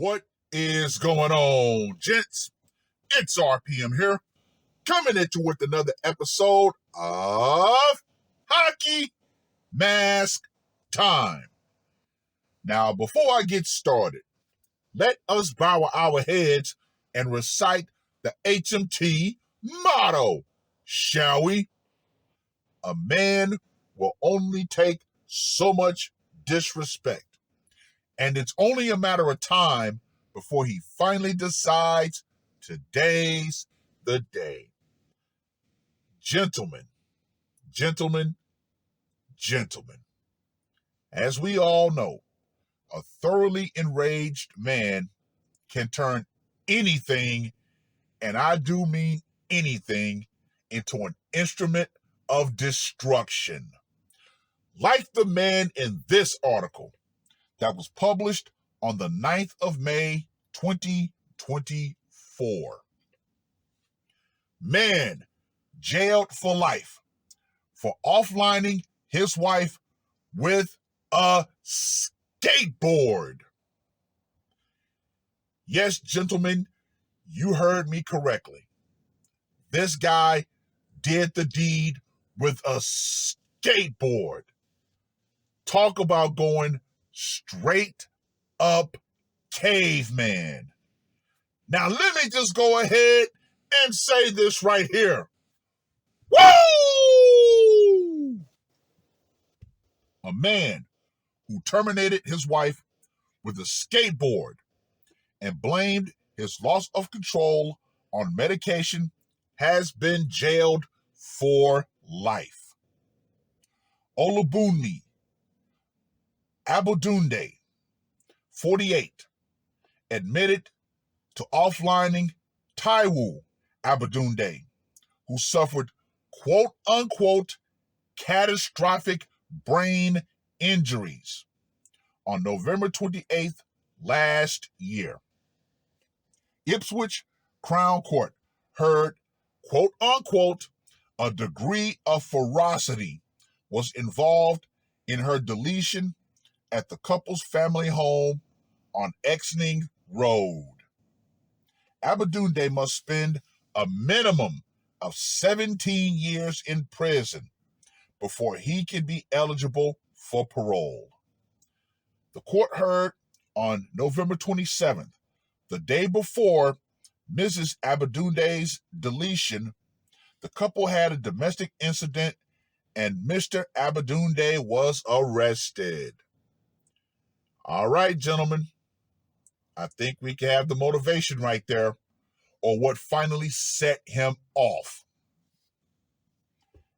What is going on, gents? It's R.P.M. here, coming at you with another episode of Hockey Mask Time. Now, before I get started, let us bow our heads and recite the HMT motto, shall we? A man will only take so much disrespect, and it's only a matter of time before he finally decides today's the day. Gentlemen, as we all know, a thoroughly enraged man can turn anything, and I do mean anything, into an instrument of destruction. Like the man in this article that was published on the 9th of May, 2024. Man jailed for life for offlining his wife with a skateboard. Yes, gentlemen, you heard me correctly. This guy did the deed with a skateboard. Talk about going straight up caveman. Now, let me just go ahead and say this right here. Woo! A man who terminated his wife with a skateboard and blamed his loss of control on medication has been jailed for life. Olubunmi Abadunde, 48, admitted to offlining Taiwo Abadunde, who suffered quote-unquote catastrophic brain injuries on November 28th last year. Ipswich Crown Court heard quote-unquote a degree of ferocity was involved in her deletion at the couple's family home on Exning Road. Abadunde must spend a minimum of 17 years in prison before he can be eligible for parole. The court heard on November 27th, the day before Mrs. Abadunde's deletion, the couple had a domestic incident and Mr. Abadunde was arrested. All right, gentlemen, I think we can have the motivation right there, or what finally set him off.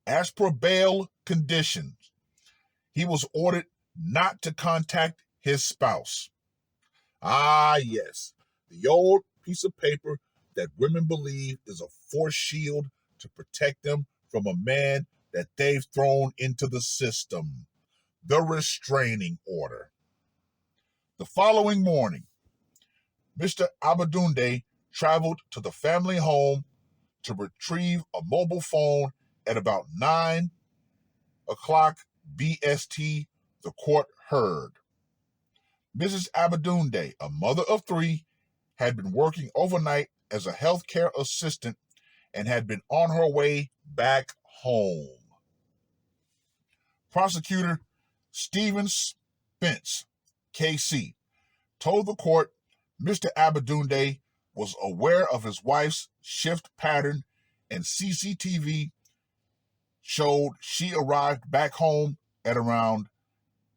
As per bail conditions, he was ordered not to contact his spouse. Ah, yes, the old piece of paper that women believe is a force shield to protect them from a man that they've thrown into the system, the restraining order. The following morning, Mr. Abadunde traveled to the family home to retrieve a mobile phone at about 9 o'clock BST, the court heard. Mrs. Abadunde, a mother of three, had been working overnight as a healthcare assistant and had been on her way back home. Prosecutor Stephen Spence, KC, told the court Mr. Abadunde was aware of his wife's shift pattern and CCTV showed she arrived back home at around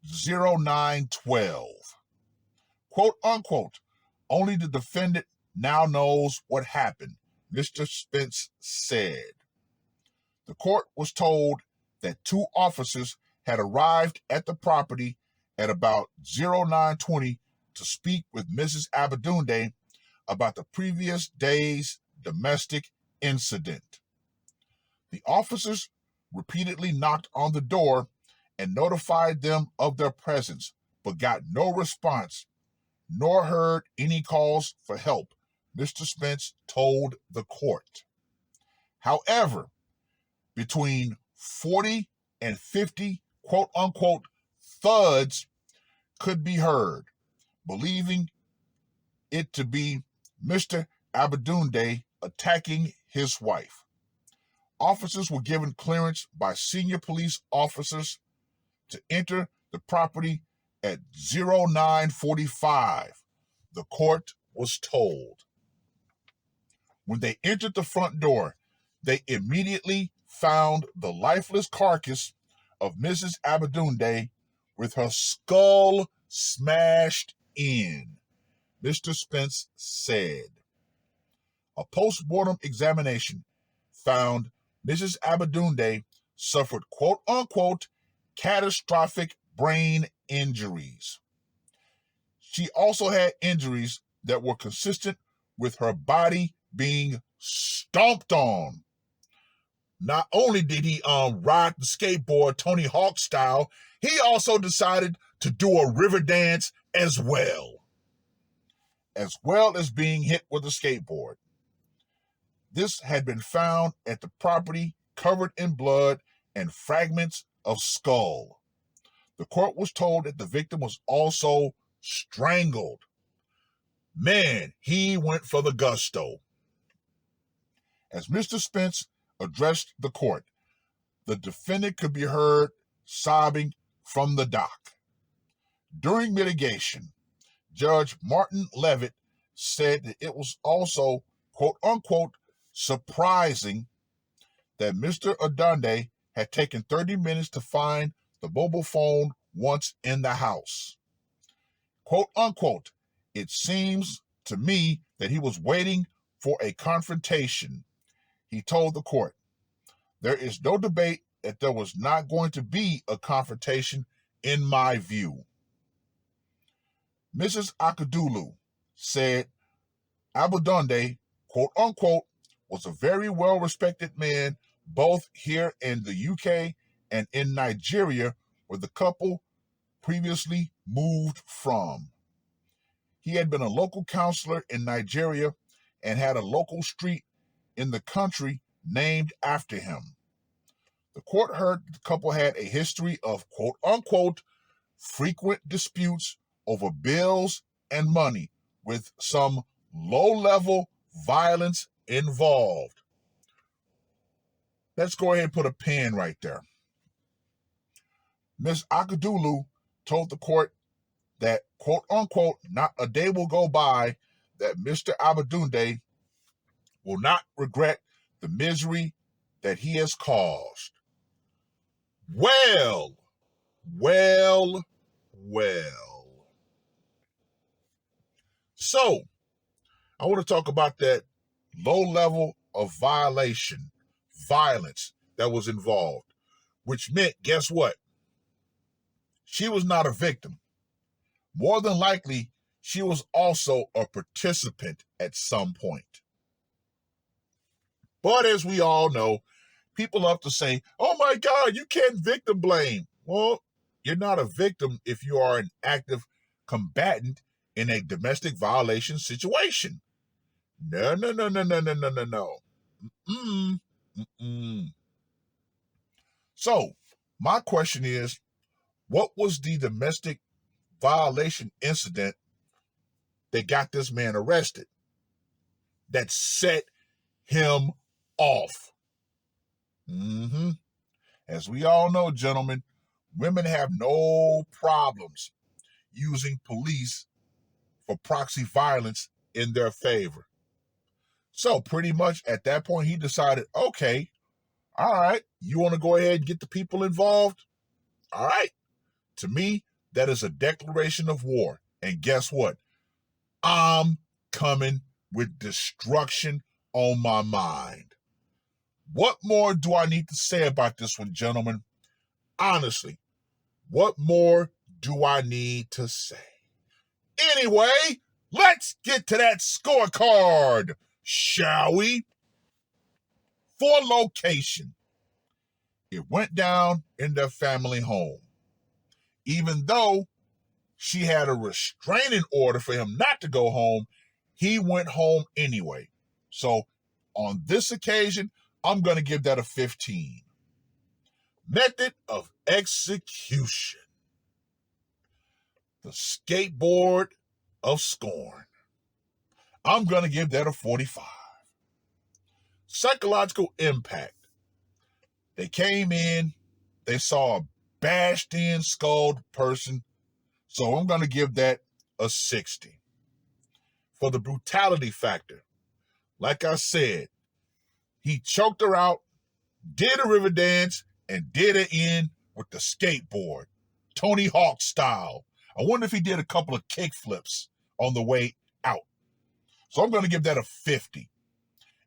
0912. Quote unquote, only the defendant now knows what happened, Mr. Spence said. The court was told that two officers had arrived at the property at about 0920 to speak with Mrs. Abadunde about the previous day's domestic incident. The officers repeatedly knocked on the door and notified them of their presence, but got no response, nor heard any calls for help, Mr. Spence told the court. However, between 40 and 50 quote-unquote thuds could be heard, believing it to be Mr. Abadunde attacking his wife. Officers were given clearance by senior police officers to enter the property at 0945, the court was told. When they entered the front door, they immediately found the lifeless carcass of Mrs. Abadunde with her skull smashed in, Mr. Spence said. A post-mortem examination found Mrs. Abadunde suffered quote-unquote catastrophic brain injuries. She also had injuries that were consistent with her body being stomped on. Not only did he ride the skateboard Tony Hawk style, he also decided to do a river dance as well as being hit with a skateboard. This had been found at the property covered in blood and fragments of skull. The court was told that the victim was also strangled. Man, he went for the gusto. As Mr. Spence addressed the court, the defendant could be heard sobbing from the dock. During mitigation, Judge Martin Levitt said that it was also, quote-unquote, surprising that Mr. Adunde had taken 30 minutes to find the mobile phone once in the house. Quote-unquote, it seems to me that he was waiting for a confrontation, he told the court. There is no debate that there was not going to be a confrontation in my view. Mrs. Akadulu said Abadunde, quote-unquote, was a very well-respected man both here in the UK and in Nigeria, where the couple previously moved from. He had been a local counselor in Nigeria and had a local street in the country named after him. The court heard the couple had a history of, quote-unquote, frequent disputes over bills and money with some low-level violence involved. Let's go ahead and put a pin right there. Ms. Akadulu told the court that, quote-unquote, not a day will go by that Mr. Abadunde will not regret the misery that he has caused. Well. So, I want to talk about that low level of violence that was involved, which meant, guess what? She was not a victim. More than likely, she was also a participant at some point. But as we all know, people love to say, oh my God, you can't victim blame. Well, you're not a victim if you are an active combatant in a domestic violation situation. No. So, my question is, what was the domestic violation incident that got this man arrested, that set him off? As we all know, gentlemen, women have no problems using police for proxy violence in their favor. So pretty much at that point, he decided, okay, all right, you want to go ahead and get the people involved? All right. To me, that is a declaration of war. And guess what? I'm coming with destruction on my mind. What more do I need to say about this one, gentlemen? Honestly, what more do I need to say? Anyway, let's get to that scorecard, shall we? For location, it went down in their family home. Even though she had a restraining order for him not to go home, he went home anyway. So on this occasion, I'm going to give that a 15. Method of execution. The skateboard of scorn. I'm going to give that a 45. Psychological impact. They came in, they saw a bashed in, skulled person, so I'm going to give that a 60. For the brutality factor, like I said, he choked her out, did a river dance, and did it in with the skateboard, Tony Hawk style. I wonder if he did a couple of kickflips on the way out. So I'm going to give that a 50.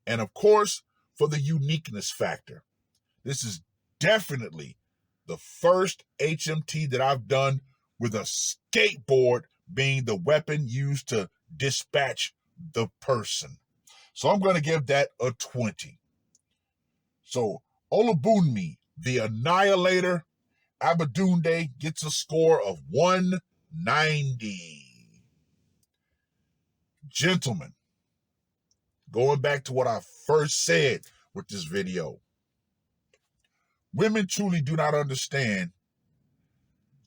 And of course, for the uniqueness factor, this is definitely the first HMT that I've done with a skateboard being the weapon used to dispatch the person. So I'm going to give that a 20. So Olabunmi, the Annihilator, Abadunde gets a score of 190. Gentlemen, going back to what I first said with this video, women truly do not understand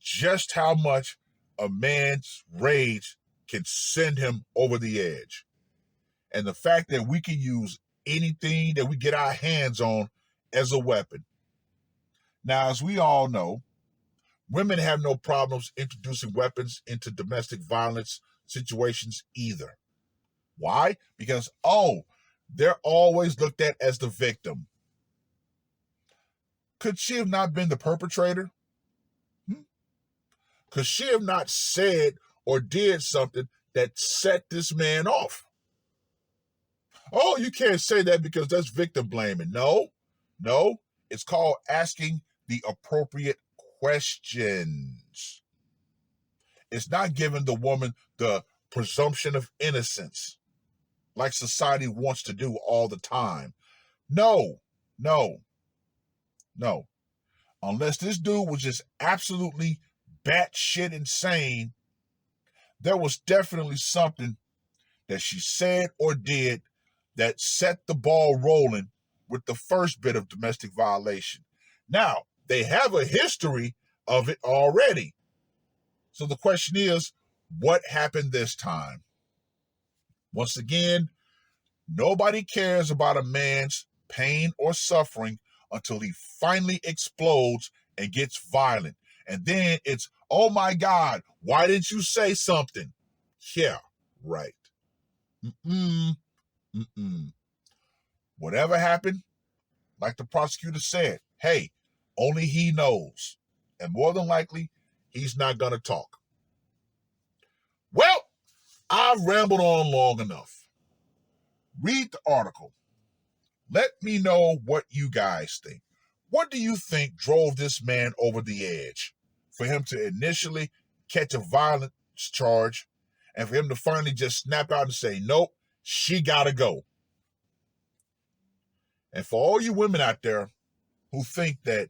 just how much a man's rage can send him over the edge. And the fact that we can use anything that we get our hands on as a weapon. Now, as we all know, women have no problems introducing weapons into domestic violence situations either. Why? Because, they're always looked at as the victim. Could she have not been the perpetrator? Could she have not said or did something that set this man off? Oh, you can't say that because that's victim blaming. No, it's called asking the appropriate questions. It's not giving the woman the presumption of innocence like society wants to do all the time. No. Unless this dude was just absolutely batshit insane, there was definitely something that she said or did that set the ball rolling with the first bit of domestic violation. Now, they have a history of it already. So the question is, what happened this time? Once again, nobody cares about a man's pain or suffering until he finally explodes and gets violent. And then it's, oh my God, why didn't you say something? Yeah, right. Whatever happened, like the prosecutor said, hey, only he knows. And more than likely, he's not going to talk. Well, I've rambled on long enough. Read the article. Let me know what you guys think. What do you think drove this man over the edge? For him to initially catch a violence charge and for him to finally just snap out and say, nope, she gotta go. And for all you women out there who think that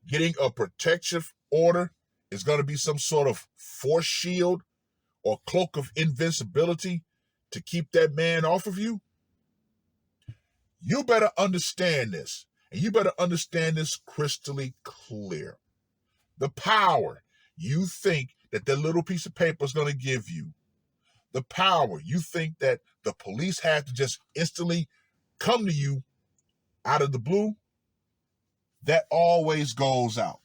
getting a protective order is going to be some sort of force shield or cloak of invincibility to keep that man off of you, you better understand this. And you better understand this crystally clear. The power you think that that little piece of paper is going to give you, the power you think that the police have to just instantly come to you out of the blue, that always goes out.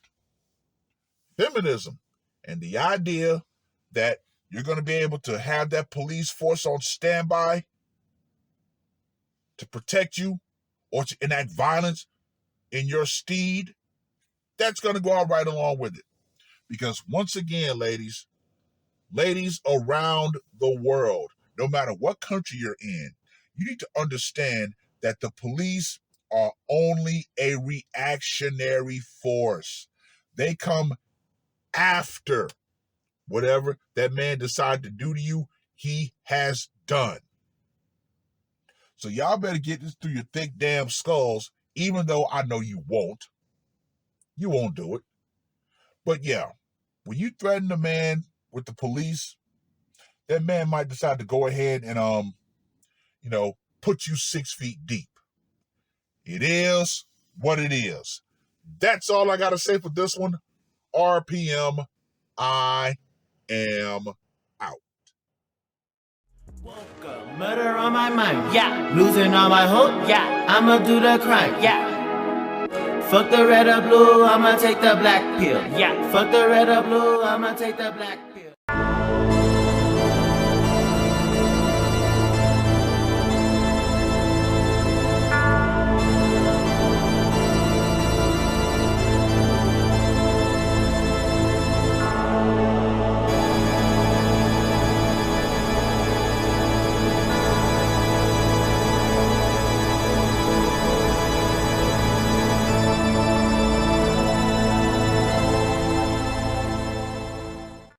Feminism and the idea that you're going to be able to have that police force on standby to protect you or to enact violence in your stead, that's going to go out right along with it. Because once again, ladies around the world, no matter what country you're in, you need to understand that the police are only a reactionary force. They come after whatever that man decided to do to you, he has done. So y'all better get this through your thick damn skulls, even though I know you won't. You won't do it. But yeah, when you threaten a man with the police, that man might decide to go ahead and put you 6 feet deep. It is what it is. That's all I gotta say for this one. R.P.M. I am out. Welcome Murder on my mind, yeah. Losing all my hope, yeah. I'ma do the crime, yeah. Fuck the red or blue, I'ma take the black pill, yeah. Fuck the red or blue, I'ma take the black pill.